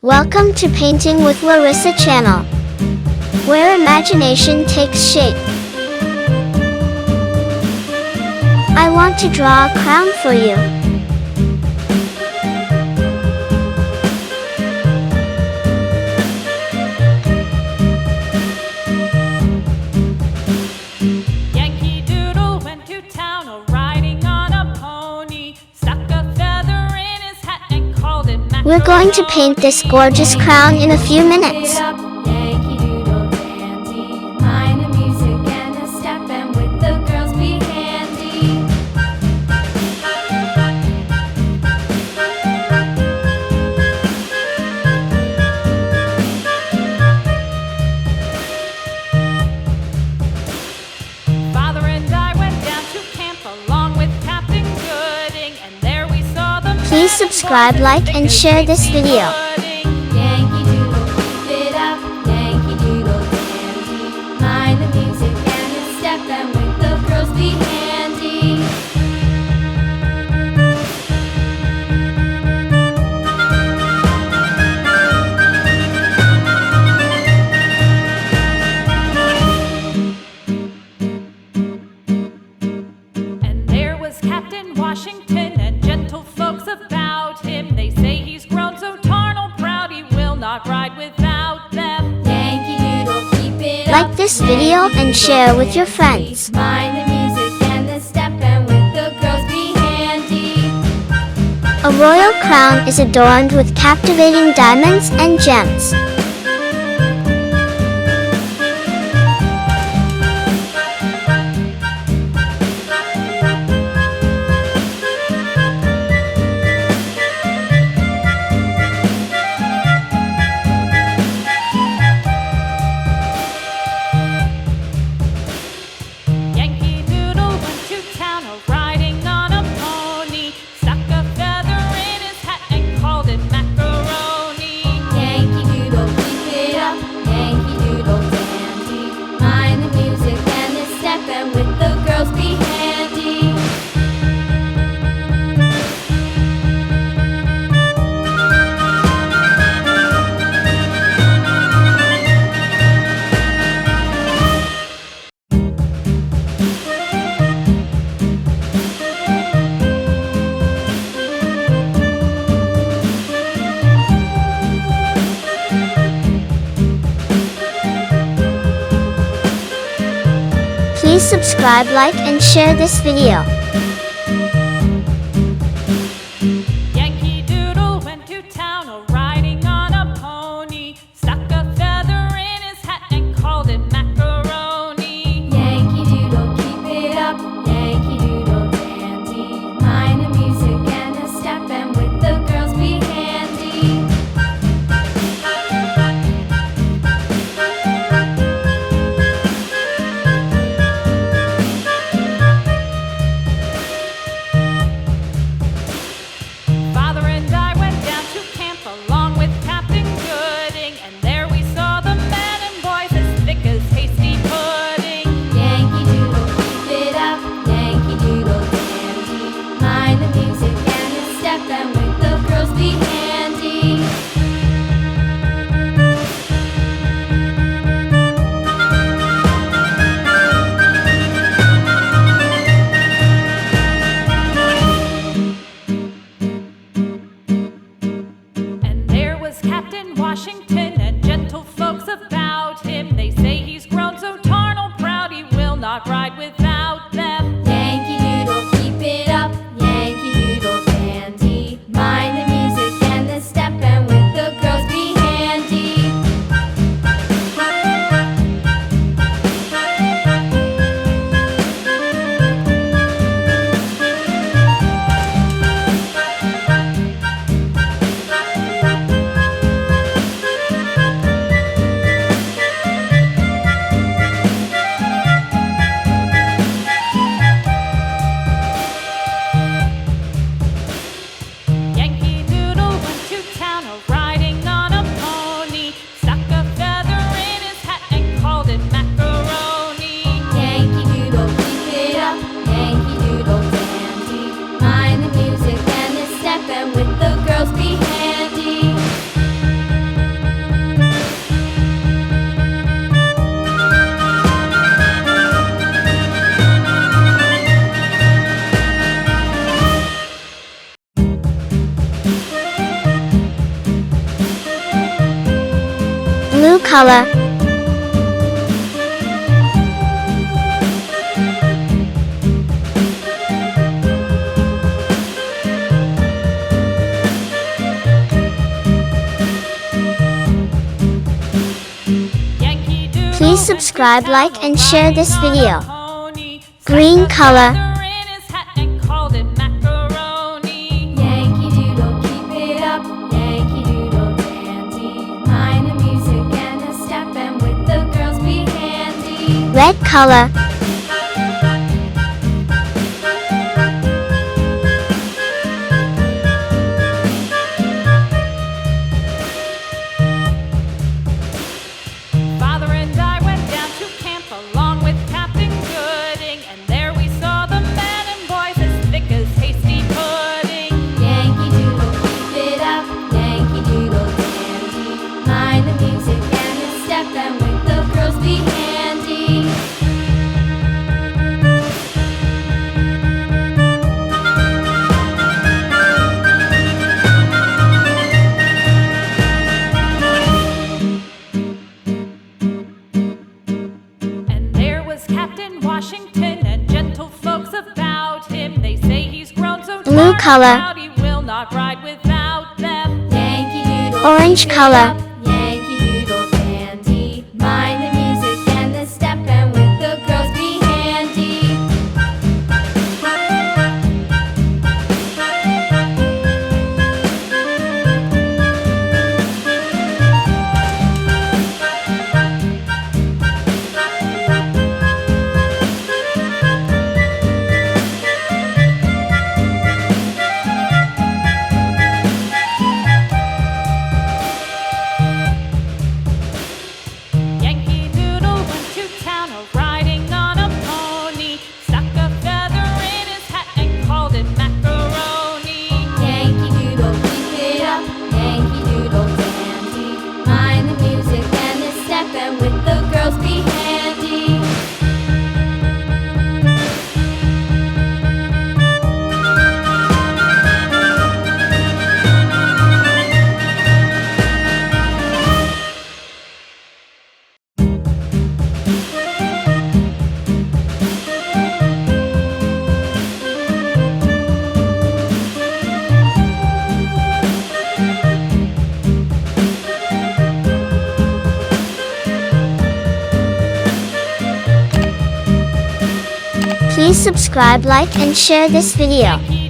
Welcome to Painting with Larisa channel, where imagination takes shape. I want to draw a crown for you. Yankee Doodle went to town riding on a pony, stuck a feather in his hat and called it macaroni. We're going to paint this gorgeous crown in a few minutes. Yankee Doodle dandy, mind the music and the step, and with the girls be handy. Father and I went down to camp along with Captain Gooding, and there we saw the Please subscribe, like, and share this video. Yankee Doodle, keep it up, Yankee Doodle dandy, mind the music and the step, and with the girls be handy. And there was Captain Washington and gentle folks about him. They say he's grown so tarnal proud he will not ride without them. Yankee Doodle, keep it up. Like this video and share with your friends. Mind the music and the step, and with the girls be handy. A royal crown is adorned with captivating diamonds and gems. Yankee Doodle went to town riding on a pony, stuck a feather in his hat and called it macaroni. Yankee Doodle, keep it up, Yankee Doodle dandy, mind the music and the step, and with the girls be handy. Please subscribe, like, and share this video. Yankee Doodle went to town riding on a pony, stuck a feather in his hat and called it macaroni. Yankee Doodle, keep it up, Yankee Doodle dandy, mind the music and the step, and with the girls be handy. Father and I went down to camp along with Captain Gooding, and there we saw the men and boys as thick as hasty pudding. Yankee Doodle, keep it up, Yankee Doodle dandy, mind the music and the step, and with the girls be handy. And there was Captain Washington and gentle folks about him. They say he's grown so tarnal proud he will not ride without them. Yankee Doodle, keep it up, Yankee Doodle dandy, mind the music and the step, and with the girls be handy. color. Yankee Doodle Please subscribe, went to like, and town share this riding on video. a pony. Green Stuck a color. feather in his hat and called it macaroni. Yankee Doodle, keep it up, Yankee Doodle dandy. Mind the music and the step, and with the girls be handy. Red color. Father and I went down to camp along with Captain Gooding, and there we saw the men and boys as thick as hasty pudding. Yankee Doodle, keep it up, Yankee Doodle dandy. Mind the music and the step, and with the girls be handy. And there was Captain Washington and gentle folks about him. They say he's grown so Blue dark color. proud he will not ride without them. Yankee Doodle, Orange keep it color. up, Yankee Doodle dandy. Mind the music and the step, and with the girls be handy. Yankee Doodle went to town riding on a pony. Stuck a feather in his hat and called it macaroni. Yankee Doodle, keep it up, Yankee Doodle dandy. Mind the music and the step, and with the girls be handy. Please subscribe, like, and share this video. Yankee